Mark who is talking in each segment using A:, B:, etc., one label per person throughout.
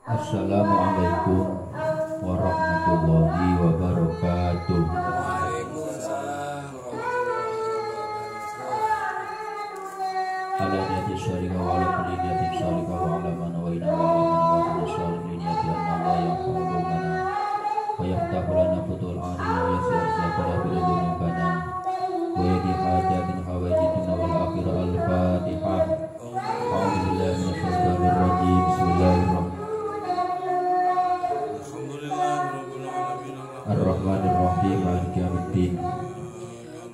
A: Assalamualaikum warahmatullahi wabarakatuh. Ala niyati syarika wa ala kulli niyatin syarika wa ala man waina wa ala man waina syarika niyati anna Allah yaqulu mana wa yaftahu lana futul arim wa yasir zakara bil dunubana wa yadi hajatin hawajituna wal akhirah al-fatihah. A'udzu billahi minasyaitonir rajim. Bismillahirrahmanirrahim. Ar-Rahmanir-Rahim, Maliki Yawmiddin.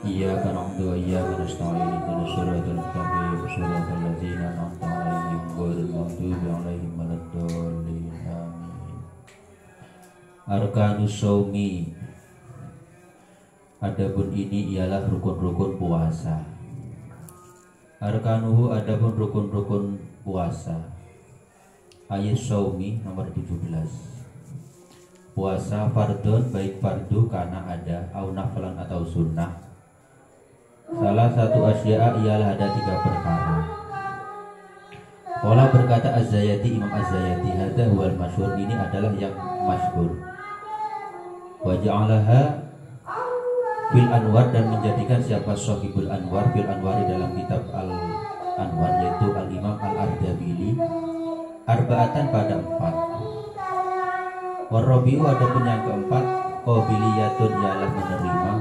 A: Iyyaka na'budu wa iyyaka nasta'in. Ihdinas siratal mustaqim, siratal ladzina an'amta 'alaihim ghairil maghdubi 'alaihim waladdallin. Amin. Arkanus shaumi. Adapun ini ialah rukun-rukun puasa. Arkanuhu, adapun rukun-rukun puasa. Ayat shaumi nomor 17. Puasa fardun, baik fardu karena ada au nafalan atau sunnah. Salah satu asya'a ialah ada 3 perkara. Qala berkata Az-Zayati, Imam Az-Zayati, hadza huwal masyhur, ini adalah yang masyhur. Wa ja'alaha fil anwar, dan menjadikan siapa Shahibul Anwar fil anwar dalam kitab Al-Anwar, yaitu Al-Imam Al-Ardabili, arba'atan pada 4. Warabi'u, adapun yang keempat, qabiliyatun, ialah menerima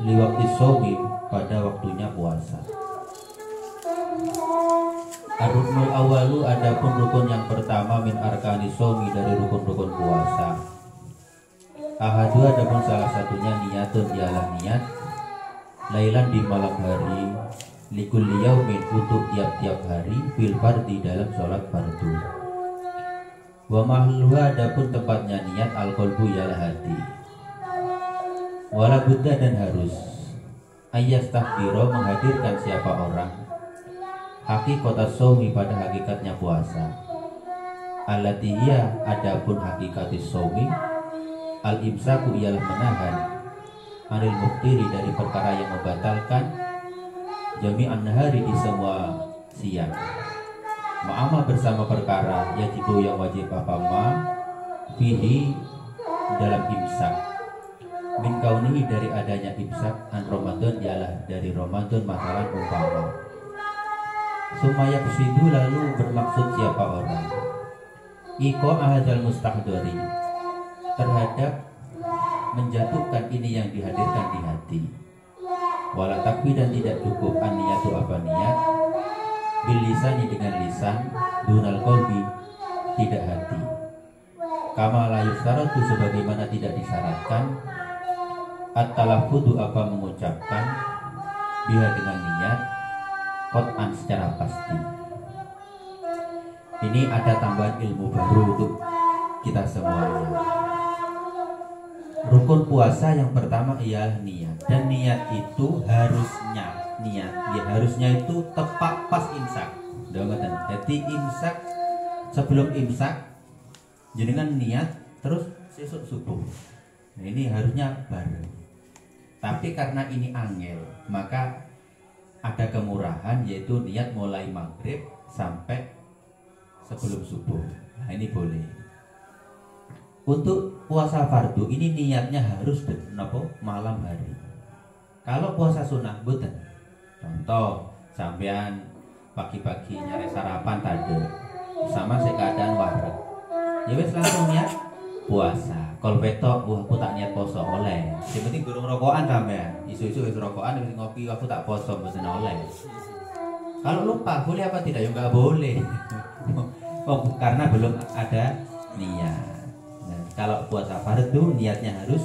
A: liwakti shaumi, pada waktunya puasa. Ar-ruknul awalu, adapun rukun yang pertama, min arkani shaumi, dari rukun-rukun puasa. Ahadu, adapun salah satunya, niyatun, ialah niat lailan, di malam hari, likulli yaumin, untuk tiap-tiap hari, fil fardi, dalam sholat fardu. Wa mahluha, adapun tempatnya niat, al-qalbu, ialah hati. Wala budda, dan harus ayyastahbiro, menghadirkan siapa orang haqiqatas shaumi, pada hakikatnya puasa. Allati hiya, adapun hakikatis shaumi, al-imsaku, ialah menahan anil muftiri, dari perkara yang membatalkan jami'an nahari, di semua siang. Ma'ama, bersama perkara yajibu, yang wajib apa ma fihi, dalam imsak, min kaunihi, dari adanya imsak, an Ramadan, ialah dari Ramadan, masalah umpama. Sumaya kusidu, lalu bermaksud siapa orang iko ahadal mustahdori, terhadap menjatuhkan ini yang dihadirkan di hati. Wala takwi, dan tidak cukup an-niyatu, apa niat, bil lisani, dengan lisan, dunal qalbi, tidak hati. Kama la yustaratu, sebagaimana tidak disyaratkan, at-talaffudu, apa mengucapkan, biha, dengan niat, qat'an, secara pasti. Ini ada tambahan ilmu baru untuk kita semuanya. Rukun puasa yang pertama ialah niat, dan niat itu harusnya itu tepat pas imsak. Jadi imsak, sebelum imsak jenengan niat, terus sesuk subuh. Nah, ini harusnya bareng. Tapi karena ini angel, maka ada kemurahan, yaitu niat mulai maghrib sampai sebelum subuh. Nah, ini boleh. Untuk puasa fardu ini niatnya harus malam hari. Kalau puasa sunnah boten. Contoh, sampean pagi-pagi nyari sarapan tadi, sama keadaan wareg. Ya wis langsung niat puasa. Kalau betok, aku tak niat poso oleh. Yang penting durung rokokan sampean. Isu-isu wis rokokan, wis ngopi, aku tak poso mboten oleh. Kalau lupa boleh apa tidak? Ya enggak boleh. Karena belum ada niat. Kalau puasa fardu niatnya harus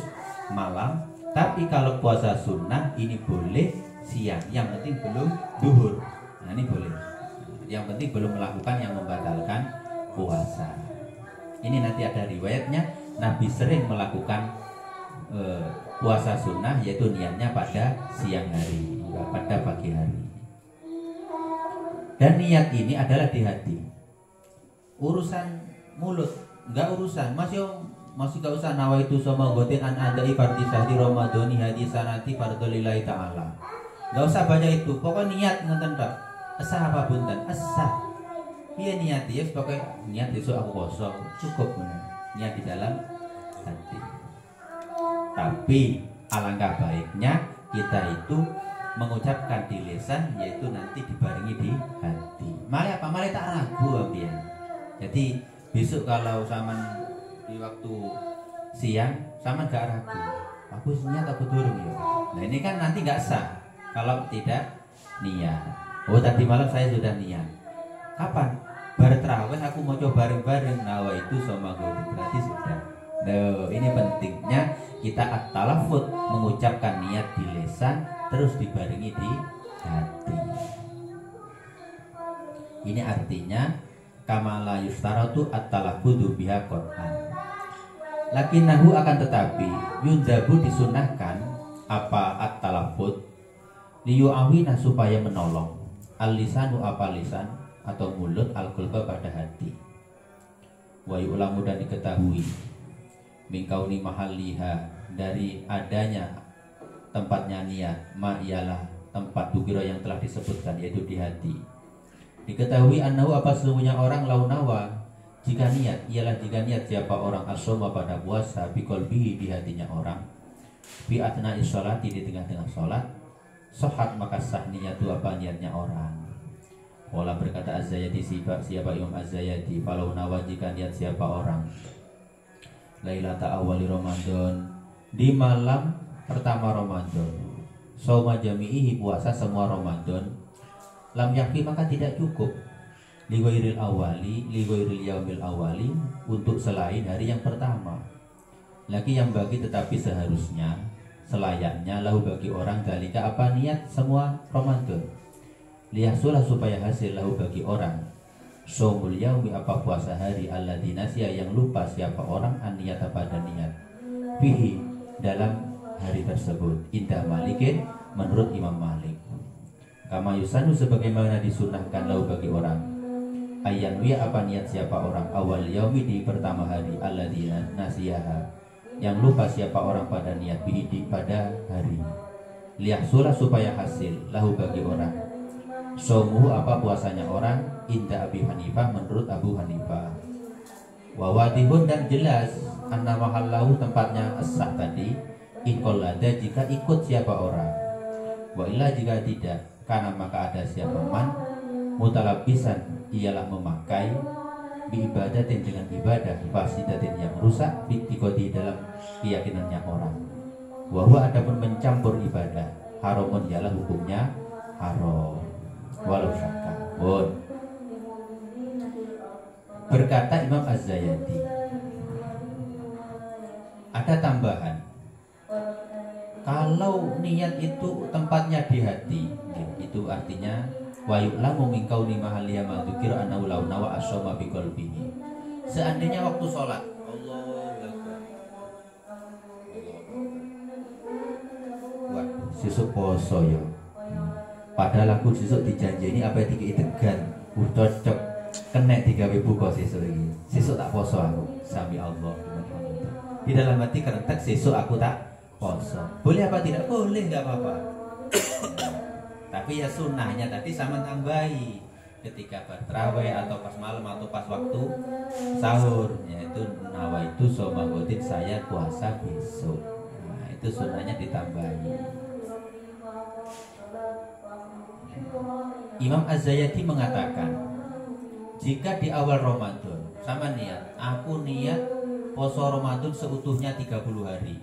A: malam, tapi kalau puasa sunnah ini boleh siang, yang penting belum duhur. Nah, ini boleh. Yang penting belum melakukan yang membatalkan puasa. Ini nanti ada riwayatnya, Nabi sering melakukan puasa sunnah, yaitu niatnya pada siang hari, pada pagi hari. Dan niat ini adalah di hati. Urusan mulut enggak urusan, masih gak usah nawaitu sama gotin an adai fardhi syahri ramadhani hadi sanati fardhu lillahi ta'ala. Gak usah banyak itu, pokoknya niat ngeten tok. Esah apa bunten? Esah. Iya niat ya sebagai niat besok aku poso cukup benar. Niat di dalam hati. Tapi alangkah baiknya kita itu mengucapkan di lisan, yaitu nanti dibarengi di hati. Malah apa? Malah tak ragu ambian. Jadi besok kalau saman di waktu siang saman gak ragu. Aku niat aku turun ya. Nah ini kan nanti gak sah kalau tidak niat. Oh tadi malam saya sudah niat. Kapan? Bar terawih aku mau coba bareng-bareng. Nawa itu sama gue berarti sudah. Nah ini pentingnya kita at-talaffuz mengucapkan niat di lisan terus dibarengi di hati. Ini artinya kamala yustaratu at-talaffuzu biha qur'an. Lakinnahu akan tetapi yundabu disunahkan apa at-talaffuz liyu'awina supaya menolong al-lisanu apa lisan atau mulut al-qalba pada hati. Wa yu'lamu dan diketahui mingkauni mahalliha dari adanya tempatnya niat ma ialah tempat bukiro yang telah disebutkan yaitu di hati. Diketahui annahu apa sesungguhnya orang launawa jika niat ialah jika niat siapa orang asoma pada puasa biqalbihi di hatinya orang bi atna sholati di tengah-tengah sholat sohat maka sah niat itu apa niatnya orang. Wala berkata Az-Zayati siapa Imam Az-Zayati falau nawa jika niat siapa orang lailata awali Ramadan di malam pertama Ramadan sauma jami'ihi puasa semua Ramadan lam yakfi maka tidak cukup lighairil awali lighairil yaumil awali untuk selain hari yang pertama lagi yang bagi tetapi seharusnya selayaknya lahu bagi orang dalika apa niat semua Ramadan liyahsulah supaya hasil lahu bagi orang shaumul yaumi apa puasa hari alladzi nasiya yang lupa siapa orang an niyata pada niat fihi dalam hari tersebut indah malikin menurut Imam Malik kama yusanu sebagaimana disunahkan lahu bagi orang ayyan wiya apa niat siapa orang awal yaumi di pertama hari alladzi nasiyaha yang lupa siapa orang pada niat bihi pada hari liyahsulah supaya hasil lahu bagi orang somuhu apa puasanya orang inda Abi Hanifah menurut Abu Hanifah wawadihun dan jelas anna mahallahu tempatnya as-sah tadi inqolada jika ikut siapa orang wa illa jika tidak karena maka ada siapa man mutalabisan ialah memakai bi ibadatin dengan ibadah fasidatin yang rusak bitikodi dalam keyakinannya orang wahwa adapun mencampur ibadah haramun ialah hukumnya haram walau syakka bon. Berkata Imam Az-Zayati ada tambahan kalau niat itu tempatnya di hati itu artinya wa yu'lamu min kauni mahalliya ma dzukira annahu law nawa asyama bi qalbihi seandainya waktu sholat waduh sesuk poso ya padahal aku sesuk dijanjeni apa iki tegan cocok kena digawe buka sesuk iki sesuk tak poso aku sami Allah di dalam hati kerentek sesuk aku tak poso boleh apa tidak boleh nggak apa-apa tapi ya sunnahnya tadi sama tambahi ketika bertraweh atau pas malam atau pas waktu sahur yaitu nawaitu somagotin saya puasa besok nah itu sunnahnya ditambahi. Imam Az-Zayati mengatakan jika di awal Ramadan sama niat aku niat poso Ramadan seutuhnya 30 hari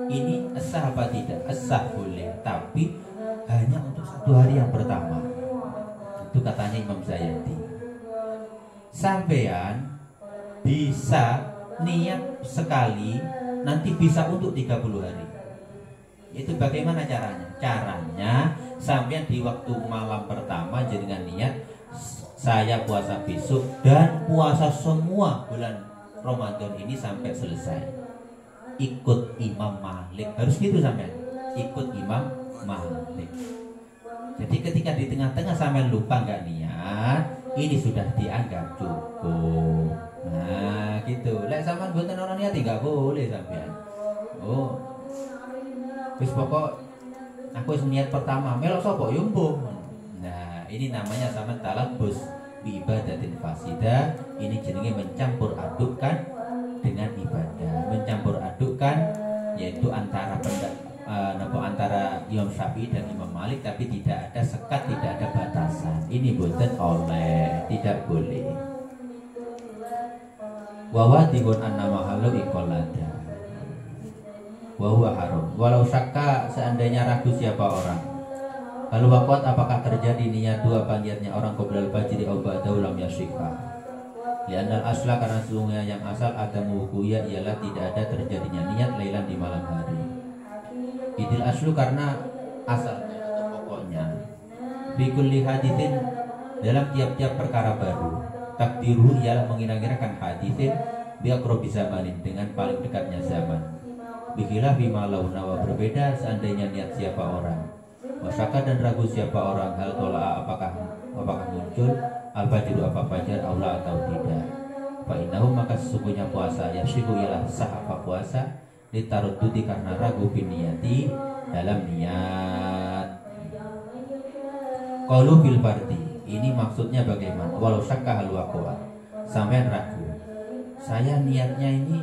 A: ini sah apa tidak? Sah boleh tapi hanya untuk 1 hari yang pertama itu katanya Imam Zayati sampean bisa niat sekali nanti bisa untuk 30 hari itu bagaimana caranya? Caranya sampean di waktu malam pertama dengan niat saya puasa besok dan puasa semua bulan Ramadan ini sampai selesai ikut Imam Malik harus gitu sampean ikut Imam Malik. Jadi ketika di tengah-tengah sampean lupa nggak niat ini sudah dianggap cukup nah gitu lek sampean buatan orang niat nggak boleh sampean oh wis pokok aku niat pertama melok sapa yo mbuh. Nah, ini namanya sama talabus bi ibadatin fasida. Ini jenenge mencampur adukkan dengan ibadah, mencampur adukkan yaitu antara antara Imam Syafi'i dan Imam Malik, tapi tidak ada sekat, tidak ada batasan. Ini boten oleh, tidak boleh. Wa tibun anna mahallu iqallada wa huwa haram. Walau syakka, seandainya ragu siapa orang, lalu waqat apakah terjadi niat dua niatnya orang qoblal fajri aw ba'dahu lam yasyikha. Li'anal asla, karena sesungguhnya yang asal ada wukuya ialah tidak ada terjadinya niat lailan di malam hari. Idil aslu, karena asalnya atau pokoknya fi kulli haditsin, dalam tiap-tiap perkara baru, takdiruhu ialah mengira-ngirakan haditsin bi aqrabi zamanin, dengan paling dekatnya zaman. Bihilah bima launa, berbeda seandainya niat siapa orang, wasaka dan ragu siapa orang, hal tola apakah muncul al-fajru apa fajar aula atau tidak. Fa innahu, maka sesungguhnya puasa yasihu ialah sah apa puasa ditaruddudi, karena ragu biniyati dalam niat. Qaulu fil fardi, ini maksudnya bagaimana? Walau syakka hal waqa'a, sampean ragu, saya niatnya ini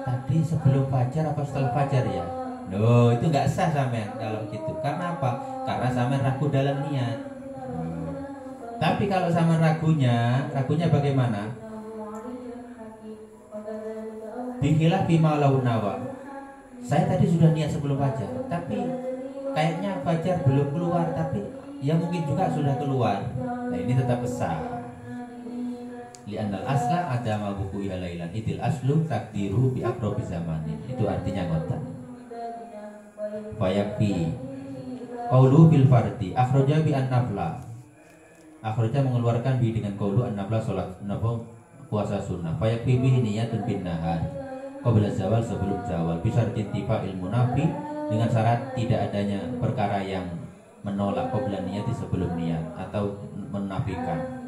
A: tadi sebelum fajar apa setelah fajar ya? Loh, itu nggak sah sampean kalau gitu. Karena apa? Karena sampean ragu dalam niat. Tapi kalau sampean ragunya bagaimana? Bihilah bima launawa, saya tadi sudah niat sebelum fajar, tapi kayaknya fajar belum keluar, tapi ya mungkin juga sudah keluar. Nah, ini tetap sah. Li'annal asla ada mabuku ya lailan idil aslu takdiru bi aqrabi zamanin. Itu artinya ngoten. Fayakfi qaulu bil fardi akhraja bi an-nafla. Akhraja mengeluarkan bi dengan qaulu an-nafla, salat nafil puasa sunnah. Fayakfi bi niyatun bin nahar qabla zawal, sebelum zawal, bisa tintifa ilmu nafi, dengan syarat tidak adanya perkara yang menolak qabla niyati, sebelum niat atau menafikan.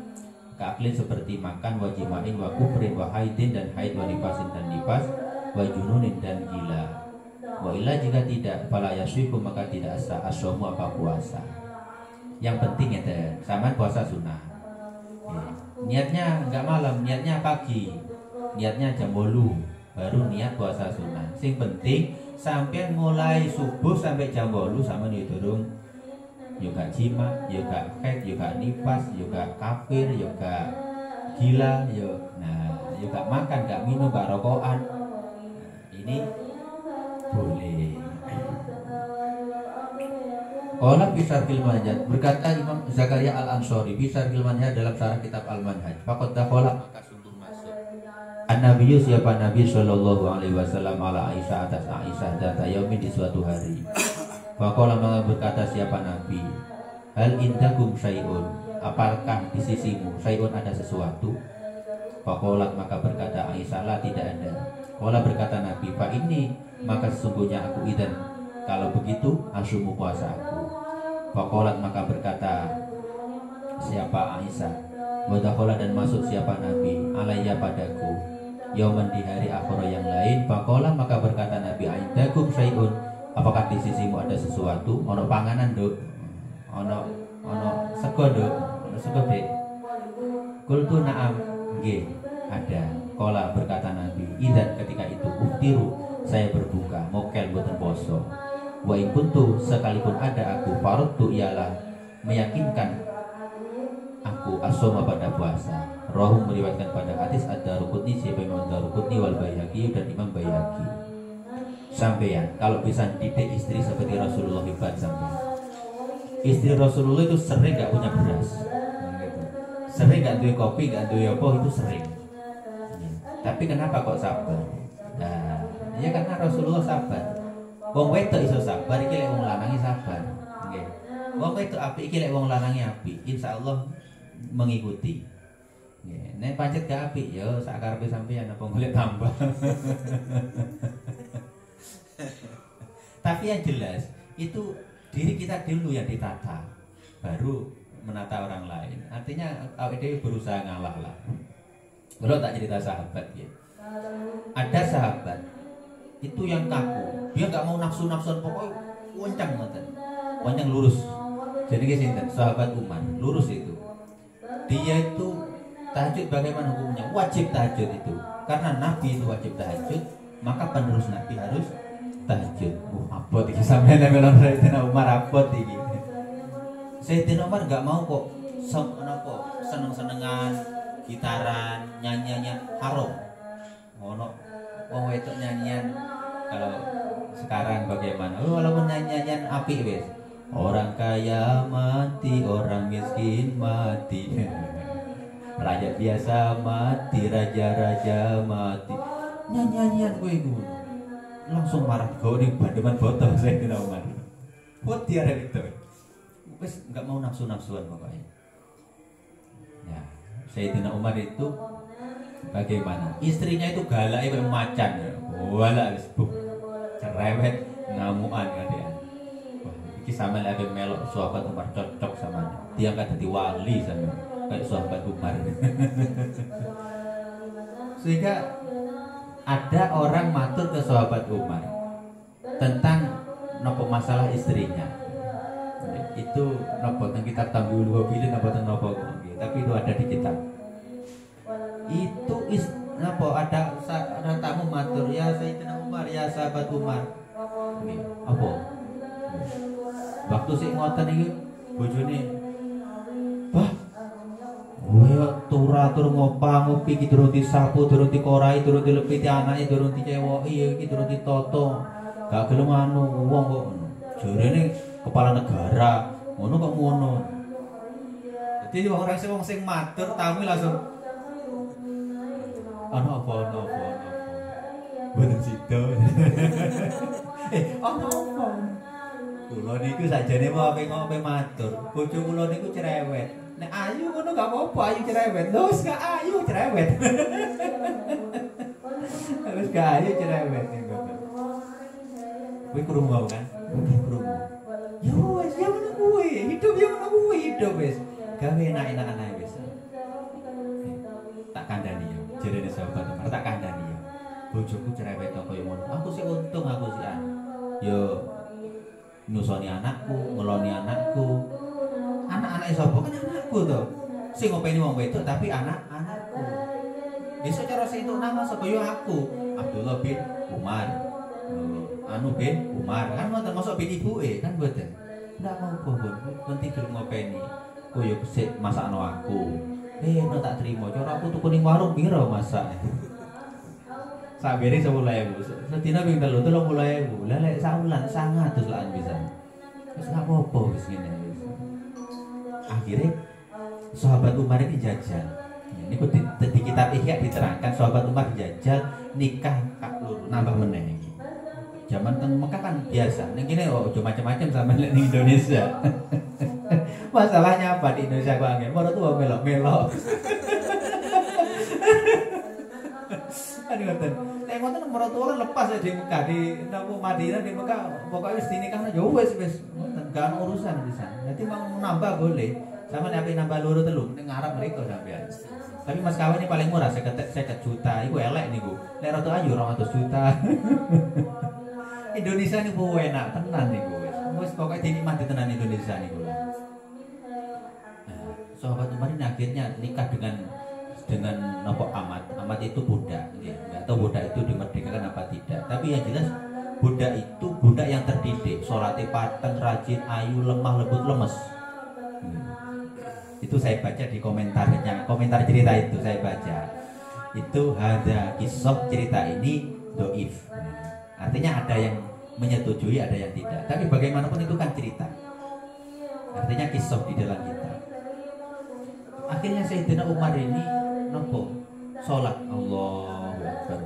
A: Keaklin seperti makan, wajimain, wa kufrin, wa haidin, dan haid, wa nifasin, dan nifas, wa jununin, dan gila. Wa illa, jika tidak, fala yasyifu, maka tidak sah asomu apa puasa. Yang penting ya sama puasa sunnah. Niatnya enggak malam, niatnya pagi, niatnya jam 8 baru niat puasa sunnah. Sing penting sampai mulai subuh sampai jam 8 sama nih turun. Yoga jima, yoga haid, yoga nifas, yoga kafir, yoga gila, yoga makan, gak minum, gak rokokan. Ini boleh. Qala Bisar Manhaj, berkata Imam Zakaria Al-Ansori Bisar Manhaj dalam syarah kitab Al-Manhaj, faqad dakhala, maka sungguh masuk An-Nabiyyu, siapa Nabi sallallahu alaihi wasallam, ala Aisyah, atas Aisyah, data yaumin, di suatu hari. Faqala, maka berkata siapa Nabi, hal indakum syai'un, apakah di sisimu syai'un, ada sesuatu? Faqalat, maka berkata Aisyah, la, tidak ada. Qala, berkata Nabi, fa ini, maka sesungguhnya aku idan, kalau begitu asumu puasa aku. Faqalat, maka berkata siapa Aisyah, wadakhala, dan masuk siapa Nabi, alayya, padaku, yauman, di hari akhir yang lain. Faqala, maka berkata Nabi, aindakum syai'un, apakah di sisimu ada sesuatu? Ono panganan, Duk? Ono sego, Duk? Ono sego, Dek? Qultu na'am, nggih, ada. Qala, berkata Nabi, idzan, ketika itu uftiru, saya berbuka, mokel boten poso. Wa in kuntu, sekalipun ada aku, farudtu, ialah meyakinkan aku asoma, pada puasa. Rohum, meriwayatkan pada hadis ad-Daruqutni, siapa Imam Daruqutni, wal Baihaqi, dan Imam Baihaqi. Sampeyan kalau bisa didik istri seperti Rasulullah, hebat sampeyan. Istri Rasulullah itu sering gak punya beras, sering gak duwe kopi, gak duwe apa, itu sering. Tapi kenapa kok sabar? Nah, ya karena Rasulullah sabar. Wong wedok iso sabar, iki lek wong lanangi sabar. Nggih. Wong wedok apik, iki lek wong lanangi apik, insyaallah mengikuti. Nggih. Nek pancet gak apik ya sakarepe sampeyan apa golek tambah. Tapi yang jelas itu diri kita dulu yang ditata, baru menata orang lain. Artinya awake dhewe berusaha ngalah lah. Kalau tak cerita sahabat ya. Ada sahabat itu yang kaku, dia nggak mau nafsu-nafsuan, pokoknya wancang ngoten, wancang lurus. Jadi sinten sahabat Umar, lurus itu. Dia itu tahajud bagaimana hukumnya? Wajib tahajud itu. Karena Nabi itu wajib tahajud, maka penerus Nabi harus tahajud. Abot iki sampeyan melon Sayyidina Umar abot iki. Sayyidina Umar enggak mau kok seneng-senengan, gitaran, nyanyiannya haram. Ono wong wedok nyanyian kalau sekarang bagaimana? Walaupun nyanyian apik wis. Orang kaya mati, orang miskin mati. Rakyat biasa mati, raja-raja mati. Nyanyian gue itu langsung marah gue nih bandeman botol saya tidak Umar. Buat dia ada itu. Wes nggak mau nafsu-nafsuan pokoknya. Ya, Sayyidina Umar itu bagaimana? Istrinya itu galak kayak macan. Wala wis cerewet ngamuan kan dia. Iki sama lagi melok sahabat Umar cocok sama dia kan jadi wali sama kayak sahabat Umar. Sehingga ada orang matur ke sahabat Umar tentang nopo masalah istrinya. Itu nopo tentang kitab Tanggul Wabili nopo tentang nopo tapi itu ada di kitab. Itu nopo ada tamu matur ya Sayyidina Umar ya sahabat Umar. Apa? Waktu sik ngoten iki bojone bah kowe tur ngopi iki durung disapu durung dikorai durung dilepiti anake durung dicewoki iki durung ditoto gak gelem anu wong kok jarene kepala negara ngono kok ngono. Dadi wong sing matur tamu langsung ana apa boten sida ana apa kula niku sajane mau ngopi matur. Bojo kula niku cerewet. Nek ayu ngono gak apa-apa, ayu cerewet. Lho wis gak ayu cerewet. Wis gak ayu cerewet niku. Kuwi krungu kan? Krungu. Yo wis ya ngono kuwi, hidup yo ngono kuwi, hidup wis. Gawe enak-enakan ae wis. Tak kandhani yo, jerene sahabat Umar tak kandhani yo. Bojoku cerewet kok koyo ngono. Aku sih untung aku sih yo nusoni anakku, ngeloni anakku. Anak-anak sapa kan anakku to. Sing ngopeni wong wedok tapi anak-anakku. Besok cara itu nama sapa yo aku, Abdullah bin Umar. Anu bin Umar. Kan mboten masuk bin ibuke kan mboten. Ndak mau penting gelem ngopeni. Koyo sik masakno aku. Nek tak trimo, cara aku tuku ning warung piro masak. Sabere 10.000. Sedina ping 3 30.000. Lah lek saulan 100 lan bisa. Wis gak apa-apa wis ngene wis. Akhirnya sahabat Umar ini jajal. Ini di kitab Ihya diterangkan sahabat Umar jajal nikah kak loro nambah meneh iki. Zaman teng Mekah kan biasa. Ning kene oh macam-macam sama ning Indonesia. Masalahnya apa di Indonesia kok angel? Moro tuwa melok-melok. Aduh ngoten. Nek ngoten nomor tua lepas ya di Mekah di Madinah di Mekah pokoknya wis dinikahno ya wis gak ada urusan di sana. Nanti mau nambah boleh. Sama nek nambah loro telu ning ngarep mriko sampean. Tapi mas kawin ini paling murah 50 juta. Iku elek niku. Nek rada ayu 200 juta. Indonesia niku enak tenan niku wis. Wis pokoke dinikmati tenan Indonesia niku. Sahabat Umar ini akhirnya nikah dengan nopo amat itu budak, nggak tahu budak itu dimerdekakan apa tidak. Tapi yang jelas budak itu budak yang terdidik, sholatnya pateng, rajin, ayu, lemah, lembut, lemes. Itu saya baca di komentarnya, komentar cerita itu saya baca. Itu ada kisah cerita ini doif. Artinya ada yang menyetujui, ada yang tidak. Tapi bagaimanapun itu kan cerita. Artinya kisah di dalam kita. Akhirnya Sayyidina Umar ini nopo sholat Allahu Akbar.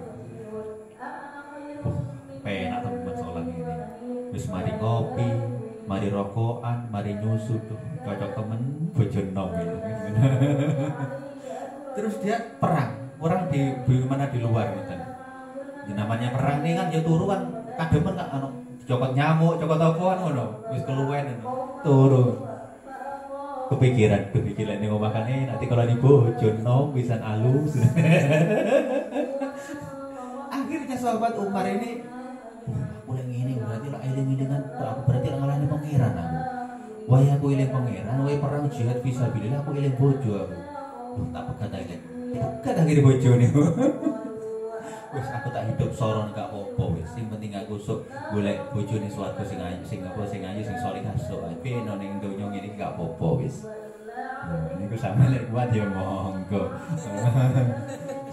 A: Penak teman sholat ini. Wis mari ngopi, mari rokokan, mari nyusu tuh cocok temen bojo nom ini. Terus dia perang di mana di luar gitu. Namanya perang nih kan ya turu kan kademen kan anu cokot nyamuk, cokot apaan ngono. Wis keluwen turu. Kepikiran ini ngomongkan nanti kalau di bojo nom bisa alus. Akhirnya sahabat Umar ini mulai ngene berarti lah eling dengan aku berarti ngalahne pangeran aku. Wah aku eling pangeran, wah perang jihad fisabilillah aku eling bojo aku. Tak pegat lagi. Pegat akhirnya bojo nih. Wis aku tak hidup soron gak apa-apa wis. Sing penting aku sok golek bojone swarga sing ayu sing salihah sok ae ben ning donya ngene gak apa-apa wis. Niku sampe lek kuat ya monggo.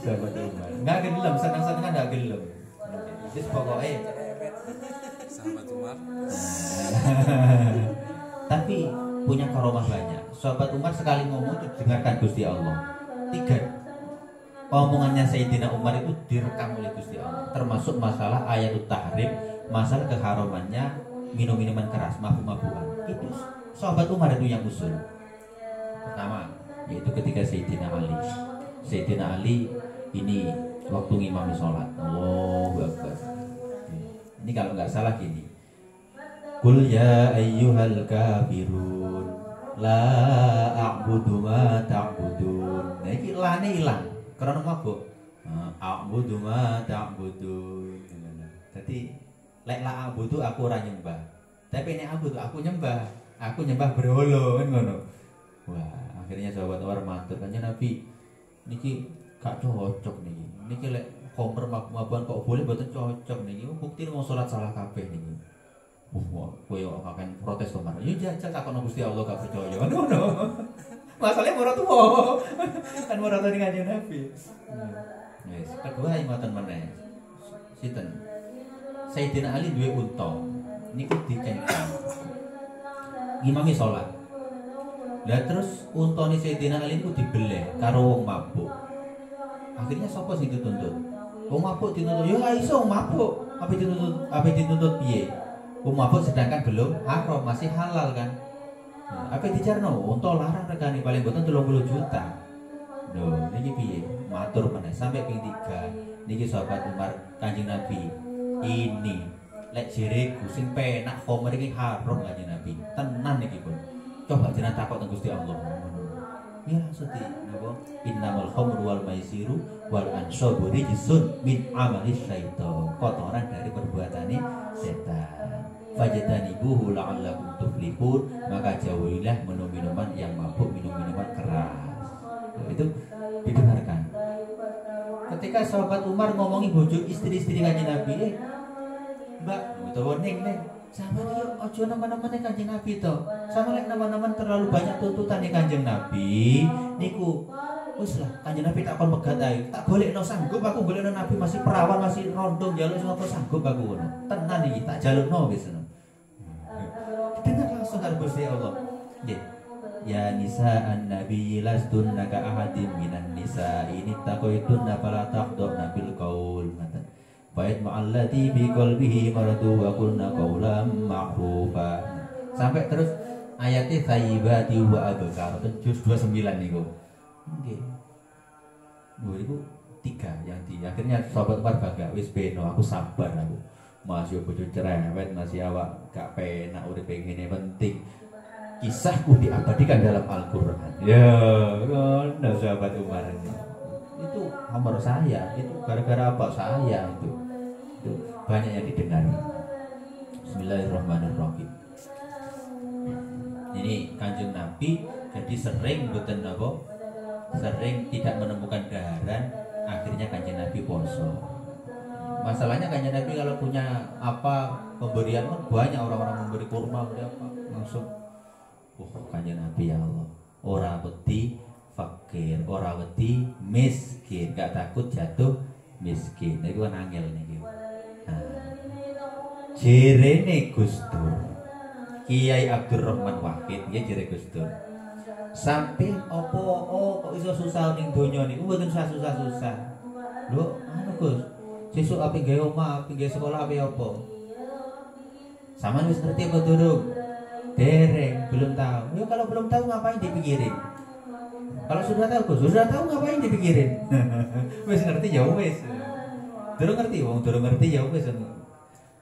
A: Sahabat Umar. Enggak gelem, seneng-seneng enggak gelem. Wis pokoke
B: sahabat Umar.
A: Tapi punya karomah banyak. Sahabat Umar sekali ngomong itu dengarkan Gusti Allah. 3 omongannya Sayyidina Umar itu direkam oleh Gusti Allah, termasuk masalah ayatut tahrim, masalah keharamannya minum-minuman keras, mabuk-mabukan. Itu sahabat Umar itu yang usul. Pertama, yaitu ketika Sayyidina Ali. Sayyidina Ali ini waktu ngimami sholat. Allahu Akbar. Ini kalau nggak salah gini. Qul ya ayyuhal kafirun la a'budu ma ta'budun. Nah iki lane ilang. Karena mabuk, a'budu ma ta'budun. Jadi lek la a'budu aku ora nyembah. Tapi nek a'budu aku nyembah berhala kan ngono. Wah, akhirnya sahabat Umar matur kanjeng Nabi, niki gak cocok niki. Niki lek khomer mabuk-mabukan kok boleh mboten cocok niki. Bukti mau salat salah kabeh niki. Wah, koyo akan protes Umar. Ya jajal takon Gusti Allah gak percaya. Ngono. Masalahnya murah tua kan murah tadi kanjeng Nabi. Yes. Kedua ingatan meneh. Sinten? Sayyidina Ali duwe unta. Niku dicengkang. Ngimami sholat. Lah terus untane Sayyidina Ali niku dibeleh karo wong mabuk. Akhirnya sapa sing dituntut? Wong mabuk dituntut. Ya iso wong mabuk. Apa dituntut piye? Wong mabuk sedangkan belum haram, masih halal kan? Apa dijarno? Unta larang regane paling boten 30 juta. Lho, niki piye? Matur meneh sampai ping 3. Niki sahabat Umar Kanjeng Nabi. Ini lek jereku sing penak khomer iki haram Kanjeng Nabi. Tenan niki pun. Coba jenengan takok teng Gusti Allah. Ya sedhi napa? Innamal khamru wal maisiru wal ansabu rijsun min amali syaitan. Kotoran dari perbuatane setan. Fajtanibuhu la'allakum tuflihun, maka jauhilah minum-minuman yang mabuk, minum-minuman keras. Itu didengarkan. Ketika sahabat Umar ngomongi bojo istri-istri Kanjeng Nabi, Mbak, utawa Neng, sama dia ojo nama-namane Kanjeng Nabi to. Sama lek nama-naman terlalu banyak tuntutan Kanjeng Nabi, niku wis lah Kanjeng Nabi tak kon megat ae. Tak golekno sanggup aku golekno Nabi masih perawan, masih rondong njaluk sing apa sanggup aku ngono. Tenan iki tak jalukno wis. Dengar langsung karo Gusti Allah. Nggih. Ya nisa an-nabi lastunna ka ahadim minan nisa ini taqaitunna fala taqdurna bil qaul. Bait ma'allati bi qalbihi maradu wa qulna qaulan ma'rufa. Sampai terus ayatnya thayyibati wa abkar juz 29 niku. Nggih. Niku 3 yang di akhirnya sahabat Umar bangga wis beno aku sabar aku. Masih bojo cerewet, masih awak gak penak urip ngene penting. Kisahku diabadikan dalam Al-Qur'an. Ya, ngono sahabat Umar ini. Itu nomor saya, itu gara-gara apa saya itu. Itu banyak yang didengar. Bismillahirrahmanirrahim. Ini Kanjeng Nabi jadi sering mboten napa? Sering tidak menemukan daharan, akhirnya Kanjeng Nabi poso. Masalahnya Kanjeng Nabi kalau punya apa pemberian kan banyak orang-orang memberi kurma berapa langsung. Kanjeng Nabi ya Allah, ora wedi fakir, ora wedi miskin, gak takut jatuh miskin. Niku kan angel niki. Nah, jerene Gus Dur, Kiai Abdurrahman Wahid, ya jere Gus Dur. Sampai opo kok iso susah ning donya niku mboten susah-susah. Lho, anu Gus, sesuk ape gawe omah, ape gawe sekolah, ape apa? Sampeyan wis ngerti apa durung? Dereng, belum tahu. Ya kalau belum tahu ngapain dipikirin? Kalau sudah tahu, sudah tahu ngapain dipikirin? Wis ngerti ya wis. Durung ngerti, wong durung ngerti ya wis.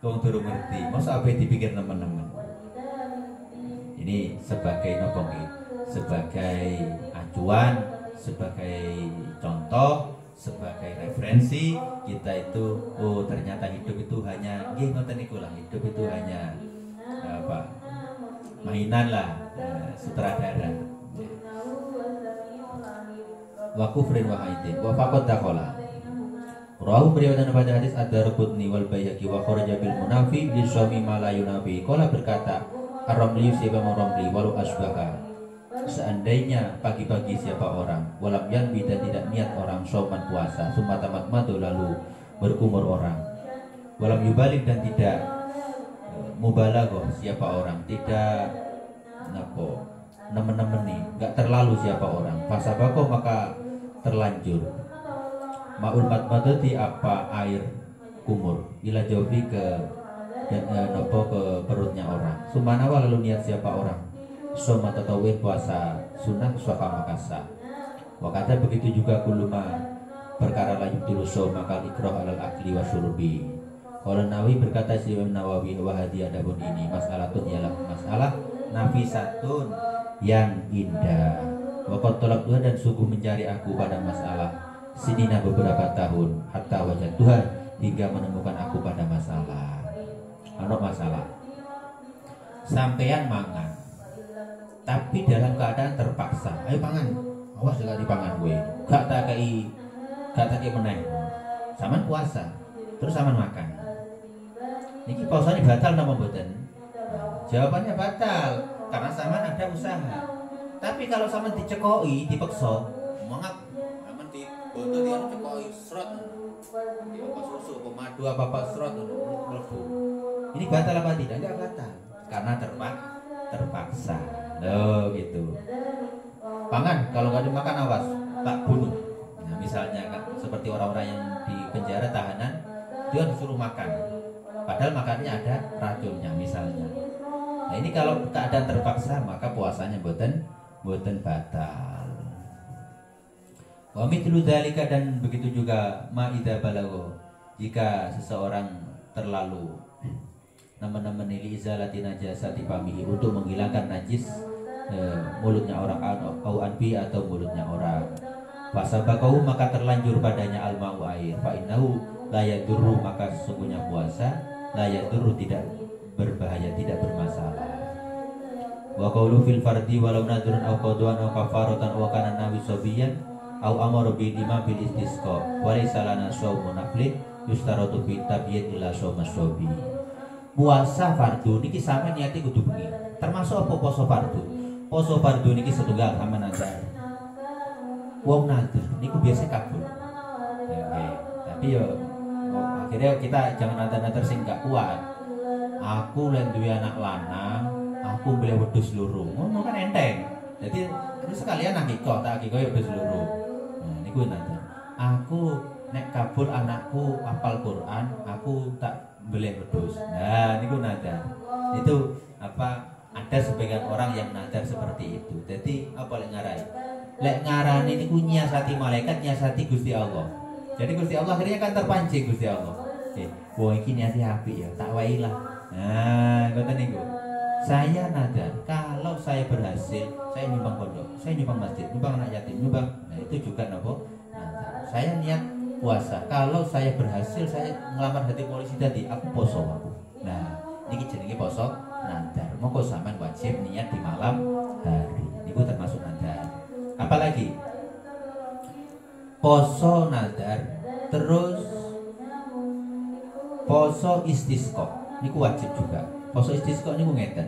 A: Wong durung ngerti, masa ape dipikir teman-teman? Ini sebagai nopo nggih? Sebagai acuan, sebagai contoh, sebagai referensi kita itu, oh ternyata hidup itu hanya nggih ngoten niku lah, hidup itu hanya apa? mainan lah, sutradara. Wa kufrin wa haidin wa faqad dakhala. Rawu beriwayatkan pada hadis Ad-Darqutni wal Baihaqi wa kharaja bil munafi li syami ma la yunafi. Qala berkata Ar-Ramli siapa Ramli walau asbaha. Seandainya pagi-pagi siapa orang walam yanbi dan tidak niat orang soman puasa sumatamat madu lalu berkumur orang walam yubalik dan tidak mubalaghah siapa orang tidak nemen-nemeni enggak terlalu siapa orang fasabako maka terlanjur maul matmadati apa air kumur ila jawfi ke ke perutnya orang sumanawa lalu niat siapa orang soma tatawih puasa sunnah suaka makasa wakata begitu juga kuluma perkara lanjut dulu soma kal ikroh alal akli wa syurbi. Kalau Nawawi berkata si Imam Nawawi wa hadi adapun ini masalatun ialah masalah nafisatun yang indah wakot tolak Tuhan dan sungguh mencari aku pada masalah sinina beberapa tahun hatta wajah Tuhan hingga menemukan aku pada masalah masalah sampean mangan tapi dalam keadaan terpaksa ayo pangan awas jangan dipangan gue gak tak kei meneng saman puasa terus saman makan ini puasanya batal nama boten jawabannya batal karena saman ada usaha tapi kalau saman dicekoi dipeksa mangap saman diboto dia cekoi serot dia apa susu apa madu apa serot mlebu ini batal apa tidak enggak batal karena terpaksa. Loh gitu. Pangan kalau nggak dimakan awas tak bunuh. Nah, misalnya kan seperti orang-orang yang di penjara tahanan dia disuruh makan. Padahal makannya ada racunnya misalnya. Nah, ini kalau keadaan terpaksa maka puasanya boten batal. Wa mithlu dzalika dan begitu juga ma idza balagha jika seseorang terlalu nama-nama nili izalati najasati famihi untuk menghilangkan najis mulutnya orang au anbi atau mulutnya orang fasabaqahu maka terlanjur padanya alma'u air fa innahu la yadurru maka sesungguhnya puasa la yadurru tidak berbahaya tidak bermasalah wa qawlu fil fardi walau nadrun au qadwan au kafaratan wa kana nabi sabiyan au amara bil imam bil istisqa wa laysa lana shaumun nafli yustaratu fi tabyid ila shaum ashabi. Puasa fardu niki sampe niati kudu bengi. Termasuk apa poso fardu? Poso fardu niki setunggal sama nazar. Wong nazar niku biasa kabul. Tapi yo akhirnya kita jangan nazar sing gak kuat. Aku lek duwe anak lanang, aku boleh wedhus loro. Ngono kan enteng. Jadi terus sekalian akikah, tak akikah yo wedhus loro. Nah niku nazar. Aku nek kabul anakku hafal Quran, aku tak boleh wedhus. Nah, niku nadar. Itu apa? Ada sebagian orang yang nadar seperti itu. Jadi apa lek ngarai? Lek ngarani niku nyiasati malaikat, nyiasati Gusti Allah. Jadi Gusti Allah akhirnya kan terpancing Gusti Allah. Wah iki niati apik ya, tak wae lah. Nah, ngoten niku. Saya nadar kalau saya berhasil, saya nyumbang pondok, saya nyumbang masjid, nyumbang anak yatim, nyumbang. Nah, itu juga napa? Nadar. Saya niat puasa. Kalau saya berhasil saya ngelamar hati polisi tadi aku poso aku. Nah, niki jenenge poso nadar. Monggo sampean wajib niat di malam hari. Niku termasuk nadar. Apalagi poso nadar terus poso istisqa. Niku wajib juga. Poso istisqa niku ngeten.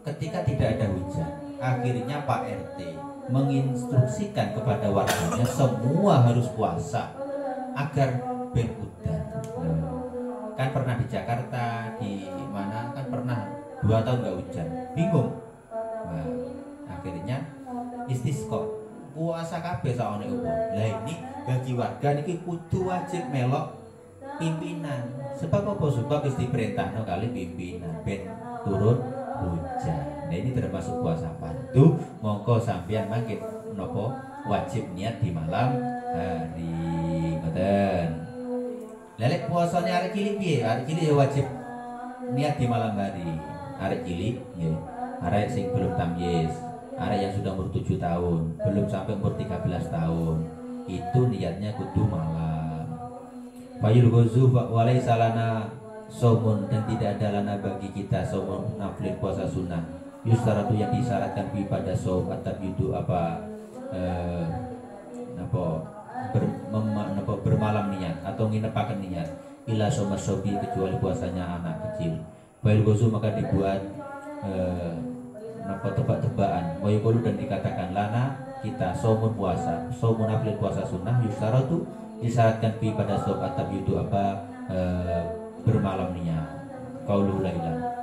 A: Ketika tidak ada hujan, akhirnya Pak RT menginstruksikan kepada warganya semua harus puasa agar berudan. Kan pernah di Jakarta, di mana kan pernah 2 tahun nggak hujan, bingung. Nah, akhirnya istisqa puasa kabeh saone upo. Lah ini bagi warga niki kudu wajib melok pimpinan. Sebab apa? Sebab wis diperintahno kali pimpinan ben turun hujan. Nah ini termasuk puasa fardu. Monggo sampeyan mangke menapa wajib niat di malam hari. Ngoten. Lelek puasane arek cilik piye? Arek cilik ya wajib niat di malam hari. Arek cilik nggih. Arek sing belum tamyiz, arek yang sudah umur 7 tahun, belum sampai umur 13 tahun. Itu niatnya kudu malam. Fayul ghuzu wa laisa lana saumun dan tidak ada lana bagi kita saumun nafil puasa sunnah yustaratu yang disyaratkan bi pada saum at-tabyidu bermalam niat atau nginepaken niat ila sobi kecuali puasanya anak kecil. Bail gozu maka dibuat tebak-tebakan. Wa yuqulu dan dikatakan lana kita saumun puasa, saumun apil puasa sunnah yustaratu disyaratkan bi pada saum at-tabyidu bermalam niat. Qaulul lailan